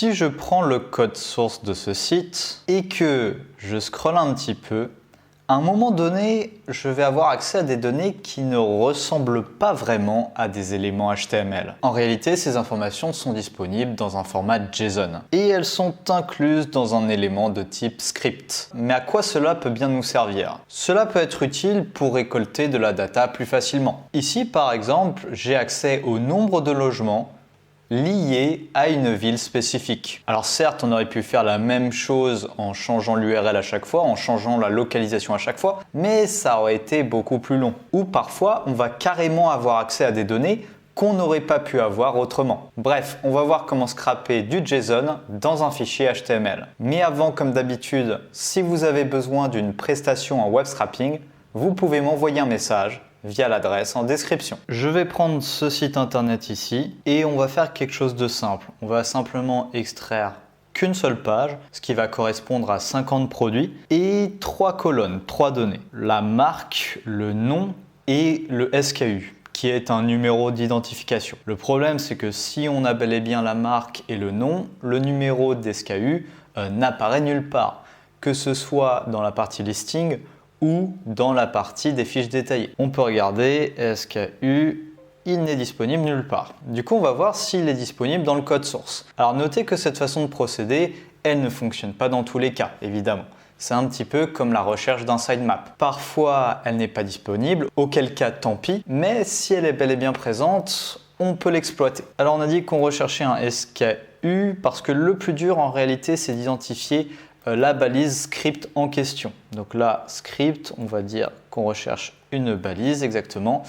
Si je prends le code source de ce site et que je scrolle un petit peu, à un moment donné, je vais avoir accès à des données qui ne ressemblent pas vraiment à des éléments HTML. En réalité, ces informations sont disponibles dans un format JSON et elles sont incluses dans un élément de type script. Mais à quoi cela peut bien nous servir? Cela peut être utile pour récolter de la data plus facilement. Ici, par exemple, j'ai accès au nombre de logements lié à une ville spécifique. Alors certes, on aurait pu faire la même chose en changeant l'URL à chaque fois, en changeant la localisation à chaque fois, mais ça aurait été beaucoup plus long. Ou parfois, on va carrément avoir accès à des données qu'on n'aurait pas pu avoir autrement. Bref, on va voir comment scraper du JSON dans un fichier HTML. Mais avant, comme d'habitude, si vous avez besoin d'une prestation en web scrapping, vous pouvez m'envoyer un message via l'adresse en description. Je vais prendre ce site internet ici et on va faire quelque chose de simple. On va simplement extraire qu'une seule page, ce qui va correspondre à 50 produits et 3 colonnes, 3 données. La marque, le nom et le SKU, qui est un numéro d'identification. Le problème, c'est que si on a bel et bien la marque et le nom, le numéro d'SKU n'apparaît nulle part, que ce soit dans la partie listing ou dans la partie des fiches détaillées. On peut regarder SKU, il n'est disponible nulle part. Du coup, on va voir s'il est disponible dans le code source. Alors notez que cette façon de procéder, elle ne fonctionne pas dans tous les cas, évidemment. C'est un petit peu comme la recherche d'un sitemap. Parfois, elle n'est pas disponible, auquel cas tant pis, mais si elle est bel et bien présente, on peut l'exploiter. Alors on a dit qu'on recherchait un SKU parce que le plus dur en réalité, c'est d'identifier la balise script en question. Donc là, script, on va dire qu'on recherche une balise exactement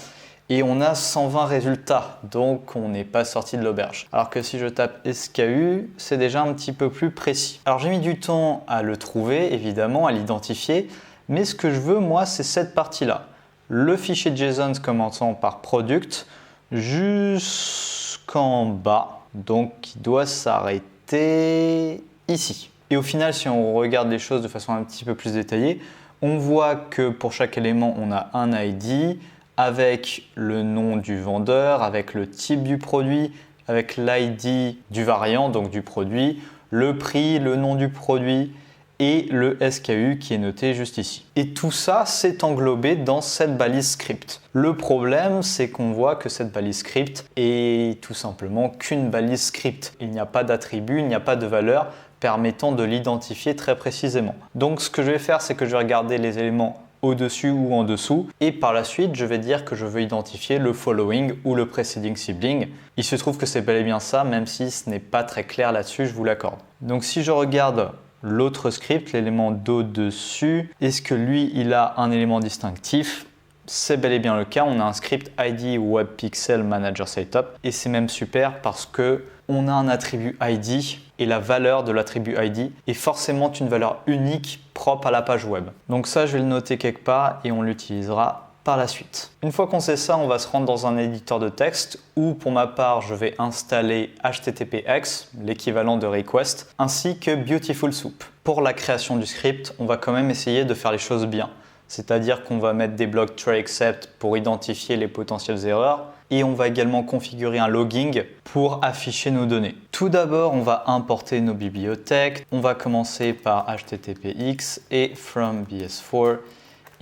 et on a 120 résultats, donc on n'est pas sorti de l'auberge. Alors que si je tape SKU, c'est déjà un petit peu plus précis. Alors j'ai mis du temps à le trouver, évidemment, à l'identifier, mais ce que je veux, moi, c'est cette partie-là. Le fichier JSON commençant par product jusqu'en bas, donc qui doit s'arrêter ici. Et au final, si on regarde les choses de façon un petit peu plus détaillée, on voit que pour chaque élément, on a un ID avec le nom du vendeur, avec le type du produit, avec l'ID du variant, donc du produit, le prix, le nom du produit et le SKU qui est noté juste ici. Et tout ça, c'est englobé dans cette balise script. Le problème, c'est qu'on voit que cette balise script est tout simplement qu'une balise script. Il n'y a pas d'attribut, il n'y a pas de valeur permettant de l'identifier très précisément. Donc ce que je vais faire, c'est que je vais regarder les éléments au-dessus ou en dessous et par la suite, je vais dire que je veux identifier le following ou le preceding sibling. Il se trouve que c'est bel et bien ça, même si ce n'est pas très clair là-dessus, je vous l'accorde. Donc si je regarde l'autre script, l'élément d'au-dessus, est-ce que lui, il a un élément distinctif? C'est bel et bien le cas, on a un script ID Web Pixel Manager Setup et c'est même super parce que on a un attribut ID et la valeur de l'attribut ID est forcément une valeur unique propre à la page web. Donc ça, je vais le noter quelque part et on l'utilisera par la suite. Une fois qu'on sait ça, on va se rendre dans un éditeur de texte où pour ma part, je vais installer HTTPX, l'équivalent de request, ainsi que Beautiful Soup. Pour la création du script, on va quand même essayer de faire les choses bien. C'est-à-dire qu'on va mettre des blocs try except pour identifier les potentielles erreurs et on va également configurer un logging pour afficher nos données. Tout d'abord, on va importer nos bibliothèques. On va commencer par HTTPX et from BS4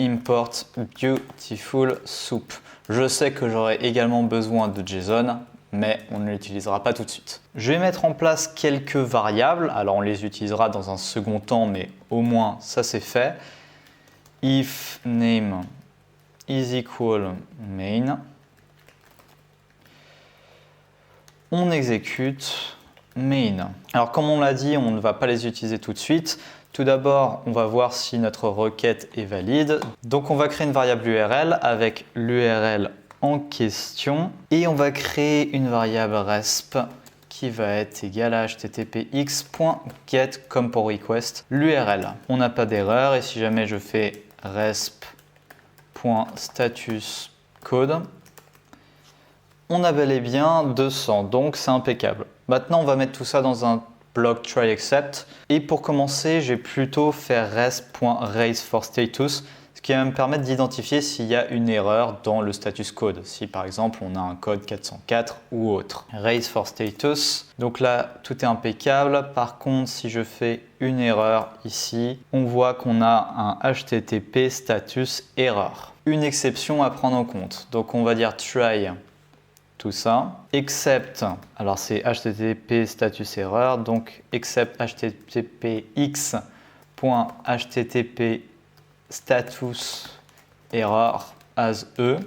import Beautiful Soup. Je sais que j'aurai également besoin de JSON, mais on ne l'utilisera pas tout de suite. Je vais mettre en place quelques variables. Alors on les utilisera dans un second temps, mais au moins ça c'est fait. If name is equal main, on exécute main. Alors comme on l'a dit, on ne va pas les utiliser tout de suite. Tout d'abord, on va voir si notre requête est valide. Donc on va créer une variable URL avec l'URL en question et on va créer une variable resp qui va être égale à httpx.get comme pour request l'URL. On n'a pas d'erreur et si jamais je fais resp.statuscode, on a bel et bien 200, donc c'est impeccable. Maintenant, on va mettre tout ça dans un bloc try except et pour commencer, j'ai plutôt fait resp.raise for status, ce ce qui va me permettre d'identifier s'il y a une erreur dans le status code, si par exemple on a un code 404 ou autre. Raise for status, donc là tout est impeccable. Par contre, si je fais une erreur ici, on voit qu'on a un HTTP status error. Une exception à prendre en compte, donc on va dire try tout ça, except, alors c'est HTTP status error, donc except httpx.http status error as e,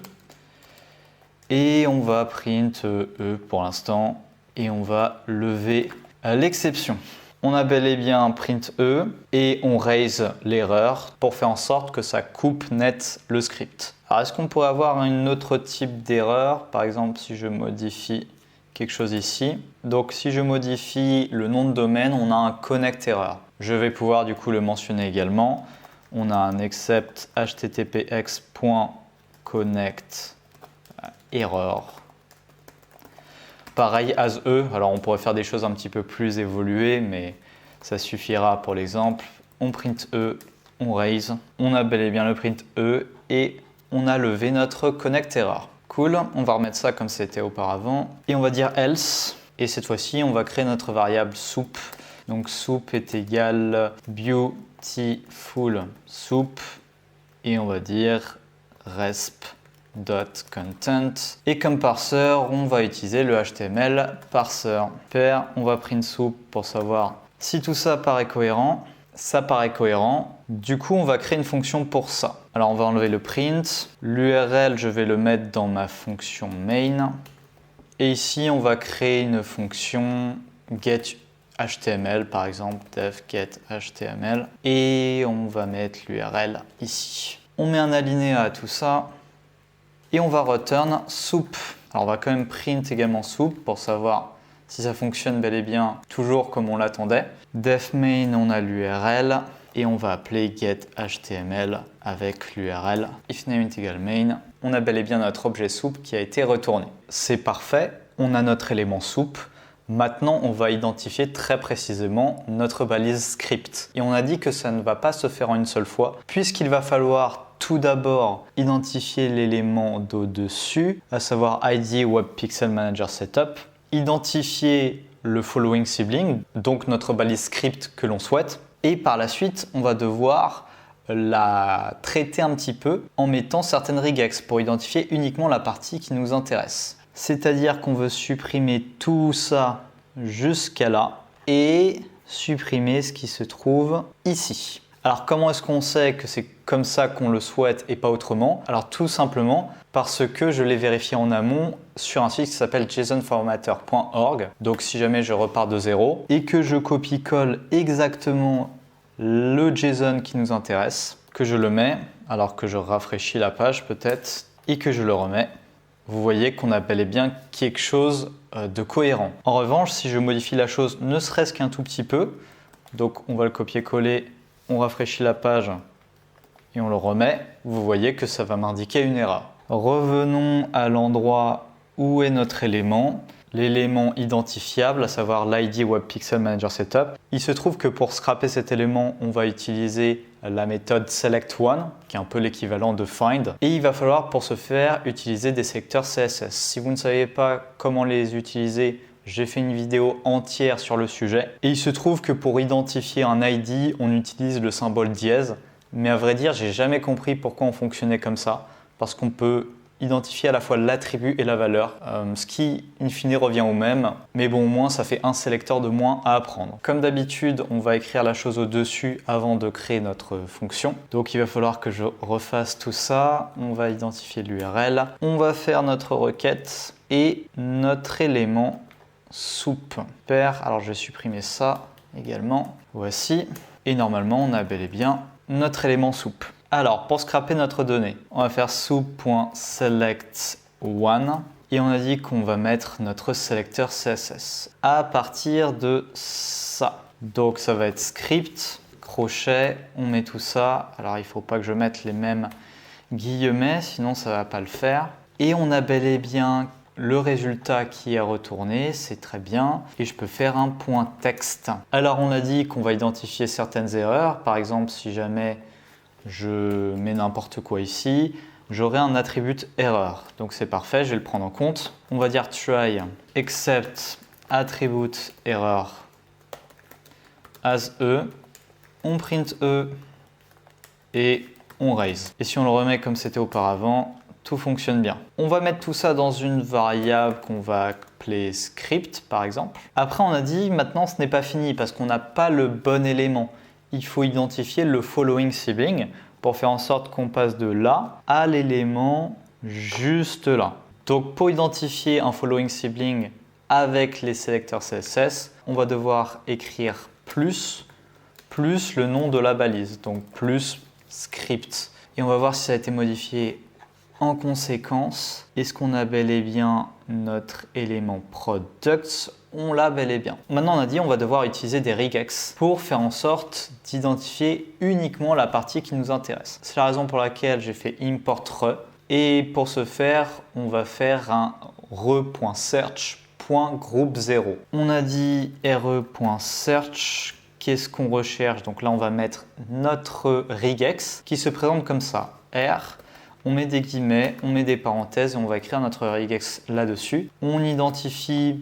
et on va print e pour l'instant et on va lever l'exception. On a bel et bien print e et on raise l'erreur pour faire en sorte que ça coupe net le script. Alors est-ce qu'on pourrait avoir un autre type d'erreur? Par exemple, si je modifie quelque chose ici. Donc si je modifie le nom de domaine, on a un connect error. Je vais pouvoir du coup le mentionner également. On a un except httpx.connect error. Pareil as e, alors on pourrait faire des choses un petit peu plus évoluées, mais ça suffira pour l'exemple. On print e, on raise, on a bel et bien le print e et on a levé notre connect error. Cool, on va remettre ça comme c'était auparavant et on va dire else, et cette fois-ci on va créer notre variable soup. Donc soup est égal beautiful soup et on va dire resp.content, et comme parser on va utiliser le HTML parser. Super, on va print soup pour savoir si tout ça paraît cohérent. Ça paraît cohérent, du coup on va créer une fonction pour ça. Alors on va enlever le print, l'URL je vais le mettre dans ma fonction main, et ici on va créer une fonction getHTML, par exemple def getHTML, et on va mettre l'URL ici. On met un alinéa à tout ça et on va return soup. Alors on va quand même print également soup pour savoir si ça fonctionne bel et bien toujours comme on l'attendait. Def main, on a l'URL et on va appeler getHTML avec l'URL ifName égale main. On a bel et bien notre objet soup qui a été retourné. C'est parfait, on a notre élément soup. Maintenant, on va identifier très précisément notre balise script. Et on a dit que ça ne va pas se faire en une seule fois, puisqu'il va falloir tout d'abord identifier l'élément d'au-dessus, à savoir ID Web Pixel Manager Setup, identifier le following sibling, donc notre balise script que l'on souhaite, et par la suite, on va devoir la traiter un petit peu en mettant certaines regex pour identifier uniquement la partie qui nous intéresse. C'est-à-dire qu'on veut supprimer tout ça jusqu'à là et supprimer ce qui se trouve ici. Alors comment est-ce qu'on sait que c'est comme ça qu'on le souhaite et pas autrement? Alors tout simplement parce que je l'ai vérifié en amont sur un site qui s'appelle jasonformatter.org. Donc si jamais je repars de zéro et que je copie-colle exactement le JSON qui nous intéresse, que je le mets, alors que je rafraîchis la page peut-être, et que je le remets, vous voyez qu'on a bel et bien quelque chose de cohérent. En revanche, si je modifie la chose ne serait-ce qu'un tout petit peu, donc on va le copier-coller, on rafraîchit la page et on le remet, vous voyez que ça va m'indiquer une erreur. Revenons à l'endroit où est notre élément, l'élément identifiable, à savoir l'ID Web Pixel Manager Setup. Il se trouve que pour scraper cet élément, on va utiliser la méthode select1, qui est un peu l'équivalent de find. Et il va falloir pour ce faire utiliser des sélecteurs CSS. Si vous ne savez pas comment les utiliser, j'ai fait une vidéo entière sur le sujet. Et il se trouve que pour identifier un ID, on utilise le symbole dièse. Mais à vrai dire, j'ai jamais compris pourquoi on fonctionnait comme ça. Parce qu'on peut identifier à la fois l'attribut et la valeur, ce qui in fine revient au même, mais bon, au moins ça fait un sélecteur de moins à apprendre. Comme d'habitude, on va écrire la chose au-dessus avant de créer notre fonction. Donc il va falloir que je refasse tout ça. On va identifier l'URL, on va faire notre requête et notre élément soup. Super, alors je vais supprimer ça également. Voici, et normalement on a bel et bien notre élément soup. Alors, pour scraper notre donnée, on va faire soup.select1 et on a dit qu'on va mettre notre sélecteur CSS à partir de ça. Donc, ça va être script, crochet, on met tout ça. Alors, il ne faut pas que je mette les mêmes guillemets, sinon ça ne va pas le faire. Et on a bel et bien le résultat qui est retourné, c'est très bien. Et je peux faire un point texte. Alors, on a dit qu'on va identifier certaines erreurs. Par exemple, si jamais je mets n'importe quoi ici, j'aurai un attribut erreur. Donc c'est parfait, je vais le prendre en compte. On va dire try except attribute error as e. On print e et on raise. Et si on le remet comme c'était auparavant, tout fonctionne bien. On va mettre tout ça dans une variable qu'on va appeler script par exemple. Après on a dit maintenant ce n'est pas fini parce qu'on n'a pas le bon élément. Il faut identifier le following sibling pour faire en sorte qu'on passe de là à l'élément juste là. Donc pour identifier un following sibling avec les sélecteurs CSS, on va devoir écrire plus le nom de la balise, donc plus script. Et on va voir si ça a été modifié en conséquence. Est-ce qu'on a bel et bien notre élément product? On l'a bel et bien. Maintenant on a dit on va devoir utiliser des regex pour faire en sorte d'identifier uniquement la partie qui nous intéresse. C'est la raison pour laquelle j'ai fait import re. Et pour ce faire, on va faire un re.search.group0. On a dit re.search. Qu'est-ce qu'on recherche? Donc là, on va mettre notre regex qui se présente comme ça. R, on met des guillemets, on met des parenthèses et on va écrire notre regex là-dessus. On identifie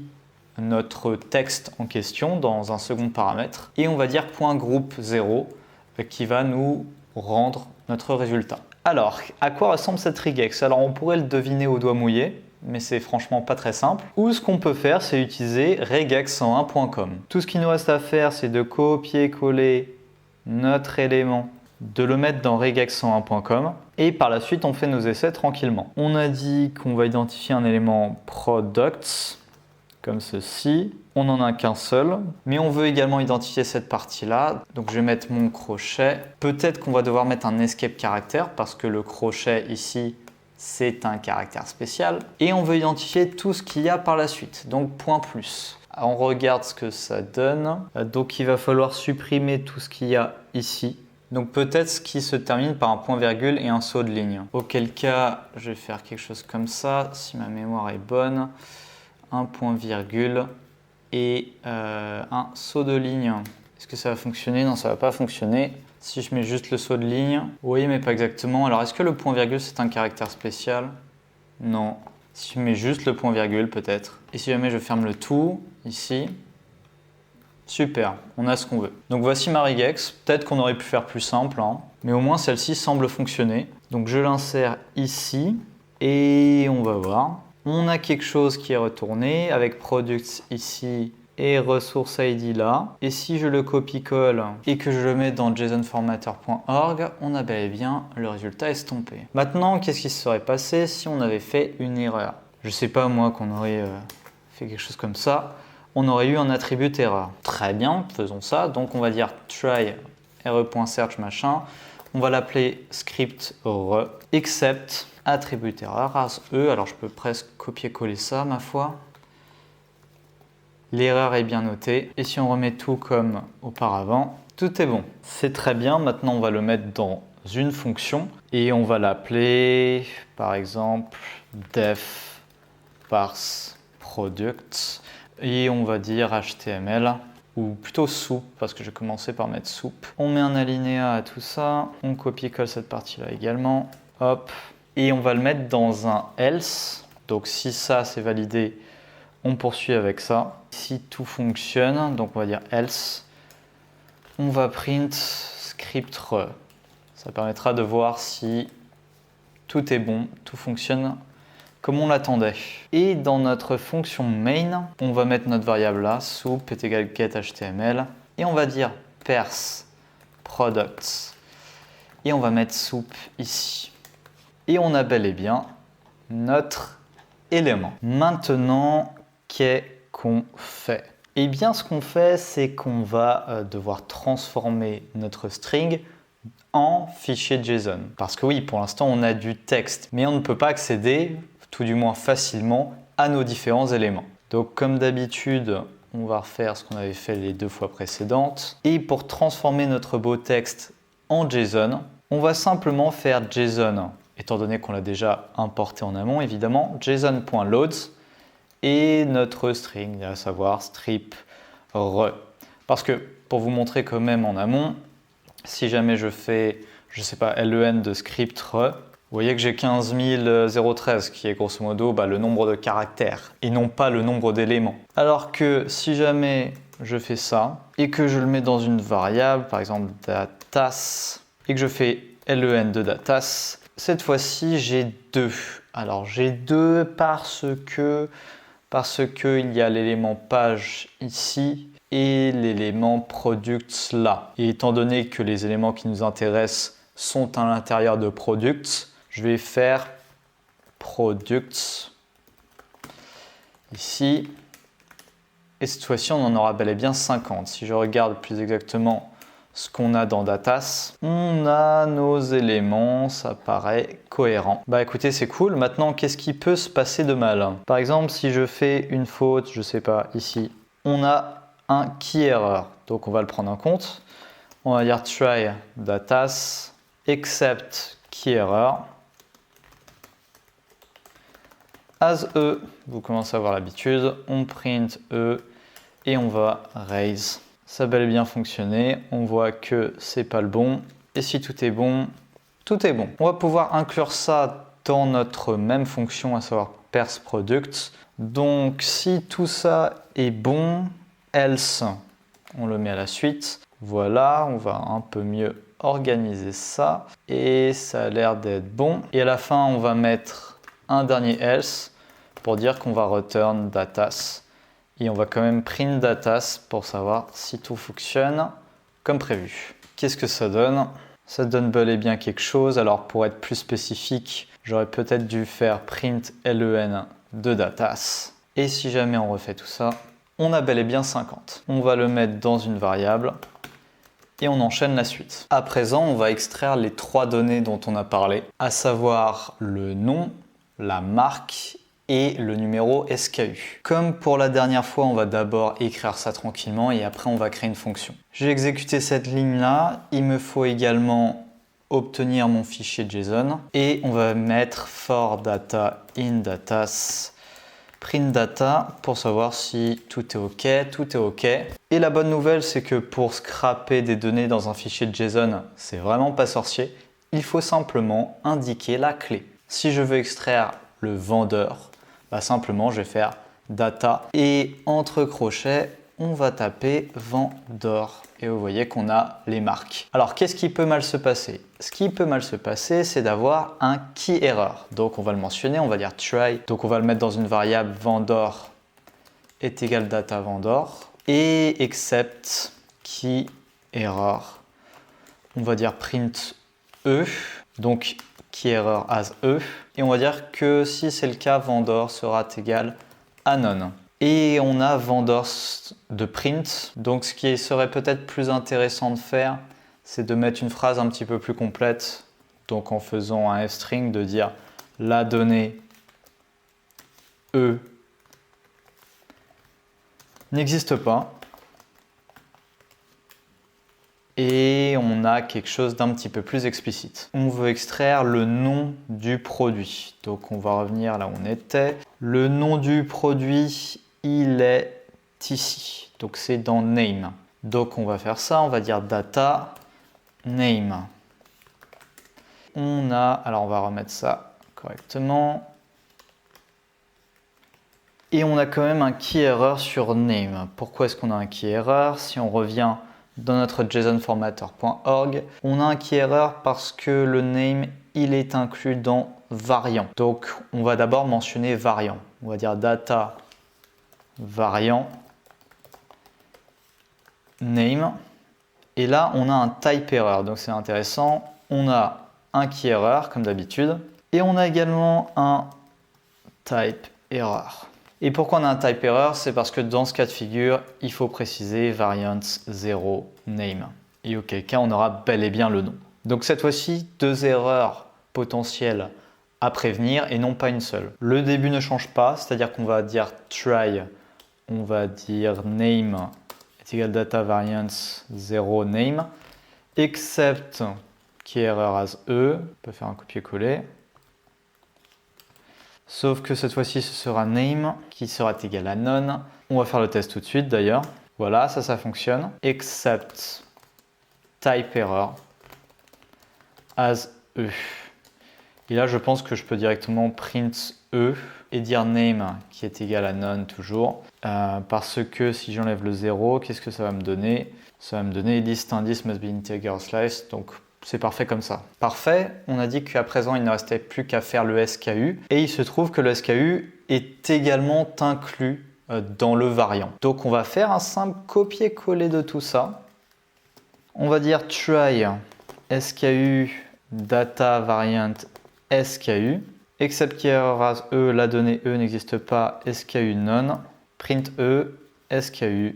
notre texte en question dans un second paramètre et on va dire .group0 qui va nous rendre notre résultat. Alors, à quoi ressemble cette regex? Alors, on pourrait le deviner au doigt mouillé, mais c'est franchement pas très simple. Ou ce qu'on peut faire, c'est utiliser regex101.com. Tout ce qu'il nous reste à faire, c'est de copier-coller notre élément, de le mettre dans regex101.com et par la suite, on fait nos essais tranquillement. On a dit qu'on va identifier un élément products, comme ceci. On n'en a qu'un seul, mais on veut également identifier cette partie-là. Donc je vais mettre mon crochet. Peut-être qu'on va devoir mettre un escape caractère parce que le crochet ici, c'est un caractère spécial. Et on veut identifier tout ce qu'il y a par la suite, donc point plus. On regarde ce que ça donne. Donc il va falloir supprimer tout ce qu'il y a ici. Donc peut-être ce qui se termine par un point virgule et un saut de ligne. Auquel cas, je vais faire quelque chose comme ça, si ma mémoire est bonne. Un point virgule et un saut de ligne. Est-ce que ça va fonctionner? Non, ça ne va pas fonctionner. Si je mets juste le saut de ligne, oui, mais pas exactement. Alors, est-ce que le point virgule, c'est un caractère spécial? Non. Si je mets juste le point virgule, peut-être. Et si jamais je ferme le tout, ici, super, on a ce qu'on veut. Donc voici ma regex. Peut-être qu'on aurait pu faire plus simple, hein, mais au moins celle-ci semble fonctionner. Donc je l'insère ici et on va voir. On a quelque chose qui est retourné avec products ici et ressource ID là. Et si je le copie-colle et que je le mets dans jasonformatter.org, on a bel et bien le résultat estompé. Maintenant, qu'est-ce qui se serait passé si on avait fait une erreur? Je sais pas moi qu'on aurait fait quelque chose comme ça. On aurait eu un attribut erreur. Très bien, faisons ça. Donc on va dire try re.search machin. On va l'appeler script re except attribut erreur as e. Alors je peux presque copier-coller ça ma foi. L'erreur est bien notée. Et si on remet tout comme auparavant, tout est bon. C'est très bien. Maintenant, on va le mettre dans une fonction et on va l'appeler, par exemple, def parse product. Et on va dire HTML, ou plutôt soup, parce que je vais commencer par mettre soup. On met un alinéa à tout ça. On copie-colle cette partie-là également. Hop. Et on va le mettre dans un else. Donc si ça, c'est validé, on poursuit avec ça. Si tout fonctionne, donc on va dire else, on va print script re. Ça permettra de voir si tout est bon, tout fonctionne comme on l'attendait. Et dans notre fonction main, on va mettre notre variable là, soup est égal getHTML, et on va dire parse products. Et on va mettre soup ici. Et on a bel et bien notre élément. Maintenant, qu'est-ce qu'on fait? Eh bien, ce qu'on fait, c'est qu'on va devoir transformer notre string en fichier JSON. Parce que oui, pour l'instant, on a du texte, mais on ne peut pas accéder, tout du moins facilement, à nos différents éléments. Donc, comme d'habitude, on va refaire ce qu'on avait fait les deux fois précédentes. Et pour transformer notre beau texte en JSON, on va simplement faire JSON, étant donné qu'on l'a déjà importé en amont, évidemment, JSON.loads et notre string, à savoir strip re. Parce que, pour vous montrer quand même en amont, si jamais je fais je sais pas, len de script re, vous voyez que j'ai 15 013 qui est grosso modo le nombre de caractères et non pas le nombre d'éléments. Alors que si jamais je fais ça et que je le mets dans une variable, par exemple datas, et que je fais len de datas, cette fois-ci j'ai 2. Alors j'ai 2 parce que il y a l'élément page ici et l'élément product là. Et étant donné que les éléments qui nous intéressent sont à l'intérieur de product, je vais faire product ici. Et cette fois-ci, on en aura bel et bien 50. Si je regarde plus exactement ce qu'on a dans datas, on a nos éléments, ça paraît cohérent. Bah écoutez, c'est cool. Maintenant, qu'est-ce qui peut se passer de mal? Par exemple, si je fais une faute, je sais pas, ici, on a un key error. Donc on va le prendre en compte. On va dire try datas except key error. As e, vous commencez à avoir l'habitude, on print e et on va raise. Ça a bel et bien fonctionné, on voit que c'est pas le bon. Et si tout est bon, tout est bon. On va pouvoir inclure ça dans notre même fonction, à savoir parse product. Donc si tout ça est bon, else, on le met à la suite. Voilà, on va un peu mieux organiser ça. Et ça a l'air d'être bon. Et à la fin, on va mettre un dernier else pour dire qu'on va return datas. Et on va quand même print datas pour savoir si tout fonctionne comme prévu. Qu'est-ce que ça donne? Ça donne bel et bien quelque chose. Alors pour être plus spécifique, j'aurais peut-être dû faire print len de datas. Et si jamais on refait tout ça, on a bel et bien 50. On va le mettre dans une variable et on enchaîne la suite. À présent, on va extraire les 3 données dont on a parlé, à savoir le nom, la marque et le numéro SKU. Comme pour la dernière fois, on va d'abord écrire ça tranquillement et après on va créer une fonction. J'ai exécuté cette ligne-là. Il me faut également obtenir mon fichier JSON et on va mettre for data in datas print data pour savoir si tout est OK, tout est OK. Et la bonne nouvelle, c'est que pour scraper des données dans un fichier JSON, c'est vraiment pas sorcier. Il faut simplement indiquer la clé. Si je veux extraire le vendeur, simplement je vais faire data et entre crochets, on va taper vendor. Et vous voyez qu'on a les marques. Alors, qu'est-ce qui peut mal se passer? Ce qui peut mal se passer, c'est d'avoir un key error. Donc, on va le mentionner, on va dire try. Donc, on va le mettre dans une variable vendor est égal data vendor. Et except key error, on va dire print e. Donc, key error as e. Et on va dire que si c'est le cas, vendor sera égal à none. Et on a vendor de print. Donc ce qui serait peut-être plus intéressant de faire, c'est de mettre une phrase un petit peu plus complète. Donc en faisant un f-string, de dire la donnée E n'existe pas. Et on a quelque chose d'un petit peu plus explicite. On veut extraire le nom du produit. Donc on va revenir là où on était. Le nom du produit, il est ici. Donc c'est dans name. Donc on va faire ça, on va dire data name. Alors on va remettre ça correctement. Et on a quand même un key error sur name. Pourquoi est-ce qu'on a un key error? Si on revient dans notre jsonformatter.org, on a un key error parce que le name, il est inclus dans variant. Donc on va d'abord mentionner variant. On va dire data variant name. Et là, on a un type error. Donc c'est intéressant. On a un key error comme d'habitude. Et on a également un type error. Et pourquoi on a un type error? C'est parce que dans ce cas de figure, il faut préciser variant 0 name. Et auquel cas, on aura bel et bien le nom. Donc cette fois-ci, 2 erreurs potentielles à prévenir et non pas une seule. Le début ne change pas, c'est-à-dire qu'on va dire try, on va dire name est égal data variance 0 name, except key error as e, on peut faire un copier-coller. Sauf que cette fois-ci, ce sera name qui sera égal à none. On va faire le test tout de suite d'ailleurs. Voilà, ça fonctionne. Except type error. as e. Et là, je pense que je peux directement print e et dire name qui est égal à none toujours. Parce que si j'enlève le 0, qu'est-ce que ça va me donner? Ça va me donner list indice must be integer slice. Donc c'est parfait comme ça. Parfait, on a dit qu'à présent il ne restait plus qu'à faire le SKU. Et il se trouve que le SKU est également inclus dans le variant. Donc on va faire un simple copier-coller de tout ça. On va dire try SKU data variant SKU. Except qu'error E, la donnée E n'existe pas, SKU none. Print E, SKU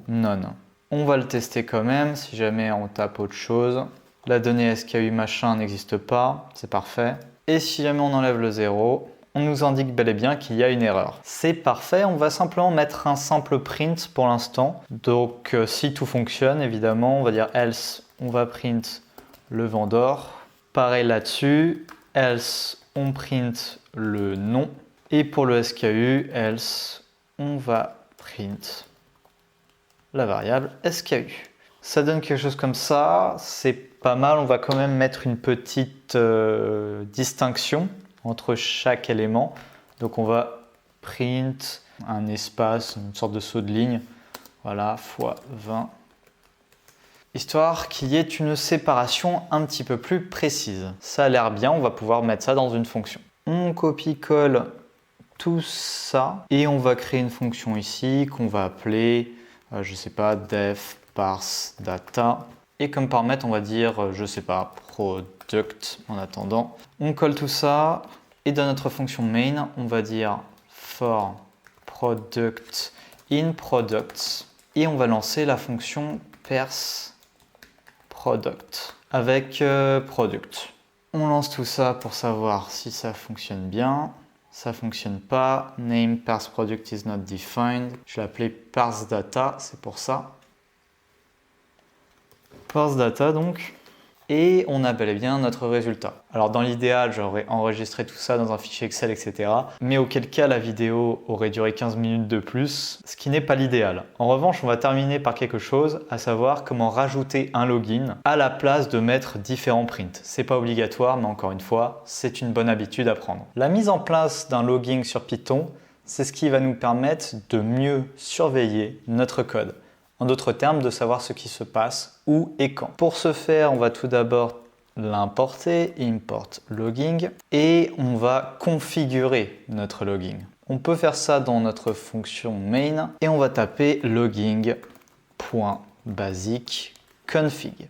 none. On va le tester quand même si jamais on tape autre chose. La donnée SKU machin n'existe pas, c'est parfait. Et si jamais on enlève le 0, on nous indique bel et bien qu'il y a une erreur. C'est parfait, on va simplement mettre un simple print pour l'instant. Donc si tout fonctionne, évidemment, on va dire else, on va print le vendor. Pareil là-dessus, else, on print le nom. Et pour le SKU, else, on va print la variable SKU. Ça donne quelque chose comme ça, c'est pas mal. On va quand même mettre une petite distinction entre chaque élément. Donc on va print un espace, une sorte de saut de ligne, voilà, fois 20. Histoire qu'il y ait une séparation un petit peu plus précise. Ça a l'air bien, on va pouvoir mettre ça dans une fonction. On copie-colle tout ça et on va créer une fonction ici qu'on va appeler, je sais pas, def parse data. Et comme paramètre, on va dire, je sais pas, product en attendant. On colle tout ça et dans notre fonction main, on va dire for product in products et on va lancer la fonction parse product avec product. On lance tout ça pour savoir si ça fonctionne bien. Ça fonctionne pas. Name parse product is not defined. Je l'ai appelé parse data, c'est pour ça. Parse data donc. Et on a bel et bien notre résultat. Alors dans l'idéal, j'aurais enregistré tout ça dans un fichier Excel, etc. Mais auquel cas la vidéo aurait duré 15 minutes de plus, ce qui n'est pas l'idéal. En revanche, on va terminer par quelque chose, à savoir comment rajouter un login à la place de mettre différents prints. C'est pas obligatoire, mais encore une fois, c'est une bonne habitude à prendre. La mise en place d'un logging sur Python, c'est ce qui va nous permettre de mieux surveiller notre code. En d'autres termes, de savoir ce qui se passe où et quand. Pour ce faire, on va tout d'abord l'importer, import logging, et on va configurer notre logging. On peut faire ça dans notre fonction main, et on va taper logging.basic.config.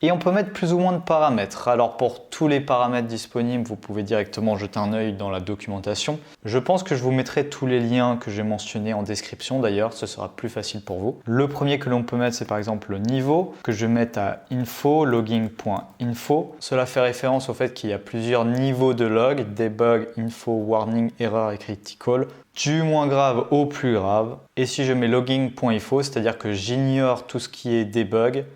Et on peut mettre plus ou moins de paramètres. Alors pour tous les paramètres disponibles, vous pouvez directement jeter un œil dans la documentation. Je pense que je vous mettrai tous les liens que j'ai mentionnés en description d'ailleurs, ce sera plus facile pour vous. Le premier que l'on peut mettre, c'est par exemple le niveau, que je vais mettre à info, logging.info. Cela fait référence au fait qu'il y a plusieurs niveaux de log, debug, info, warning, erreur et critical, du moins grave au plus grave. Et si je mets logging.info, c'est-à-dire que j'ignore tout ce qui est debug,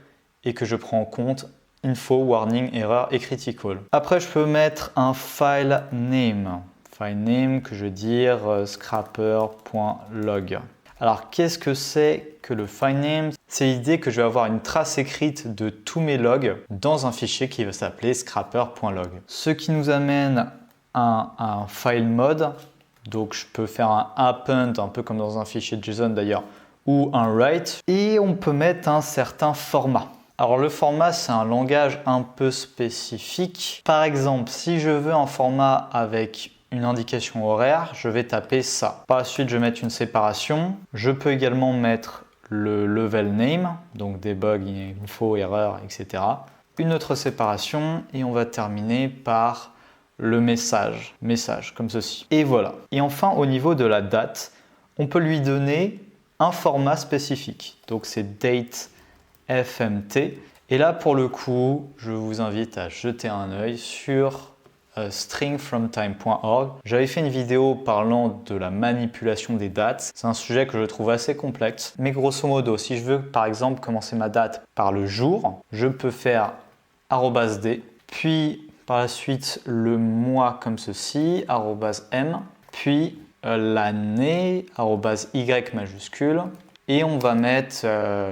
et que je prends en compte info, warning, erreur et critical. Après, je peux mettre un file name. File name que je vais dire scrapper.log. Alors, qu'est-ce que c'est que le file name? C'est l'idée que je vais avoir une trace écrite de tous mes logs dans un fichier qui va s'appeler scrapper.log. Ce qui nous amène à un file mode. Donc, je peux faire un append, un peu comme dans un fichier JSON d'ailleurs, ou un write. Et on peut mettre un certain format. Alors le format, c'est un langage un peu spécifique. Par exemple, si je veux un format avec une indication horaire, je vais taper ça. Par la suite, je vais mettre une séparation. Je peux également mettre le level name, donc debug, info, erreur, etc. Une autre séparation et on va terminer par le message, comme ceci. Et voilà. Et enfin, au niveau de la date, on peut lui donner un format spécifique. Donc c'est date FMT. Et là, pour le coup, je vous invite à jeter un œil sur stringfromtime.org. J'avais fait une vidéo parlant de la manipulation des dates. C'est un sujet que je trouve assez complexe. Mais grosso modo, si je veux par exemple commencer ma date par le jour, je peux faire @d, puis par la suite le mois comme ceci, @m, puis l'année, @y majuscule. Et on va mettre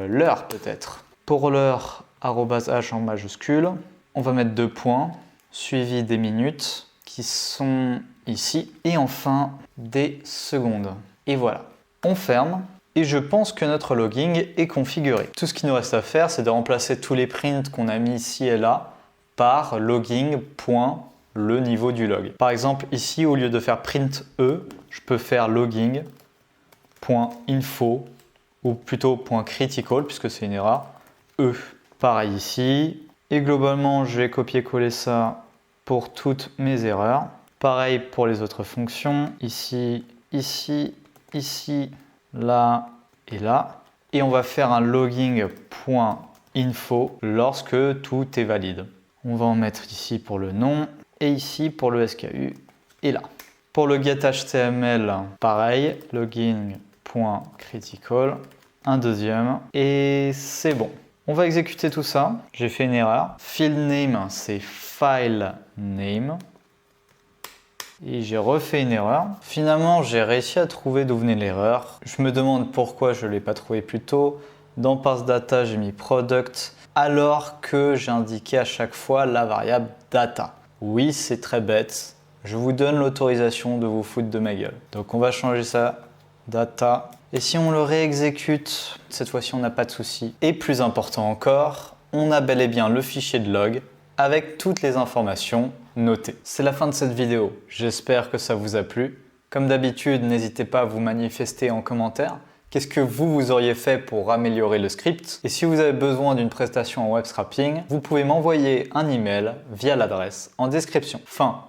l'heure peut-être. Pour l'heure, @h en majuscule. on va mettre 2 points, suivi des minutes qui sont ici, et enfin des secondes. Et voilà, on ferme. Et je pense que notre logging est configuré. Tout ce qu'il nous reste à faire, c'est de remplacer tous les prints qu'on a mis ici et là par logging.le niveau du log. Par exemple, ici, au lieu de faire print E, je peux faire logging.info ou plutôt .critical puisque c'est une erreur, E. Pareil ici. Et globalement, je vais copier-coller ça pour toutes mes erreurs. Pareil pour les autres fonctions. Ici, ici, ici, là et là. Et on va faire un logging.info lorsque tout est valide. On va en mettre ici pour le nom et ici pour le SKU et là. Pour le getHTML, pareil, logging.critical, un deuxième et c'est bon. On va exécuter tout ça. J'ai fait une erreur. Field name, c'est file name. Et j'ai refait une erreur. Finalement, j'ai réussi à trouver d'où venait l'erreur. Je me demande pourquoi je ne l'ai pas trouvé plus tôt. Dans parse data, j'ai mis product alors que j'ai indiqué à chaque fois la variable data. Oui, c'est très bête. Je vous donne l'autorisation de vous foutre de ma gueule. Donc on va changer ça, data. Et si on le réexécute, cette fois-ci on n'a pas de souci. Et plus important encore, on a bel et bien le fichier de log avec toutes les informations notées. C'est la fin de cette vidéo. J'espère que ça vous a plu. Comme d'habitude, n'hésitez pas à vous manifester en commentaire. Qu'est-ce que vous auriez fait pour améliorer le script? Et si vous avez besoin d'une prestation en web scrapping, vous pouvez m'envoyer un email via l'adresse en description. Fin.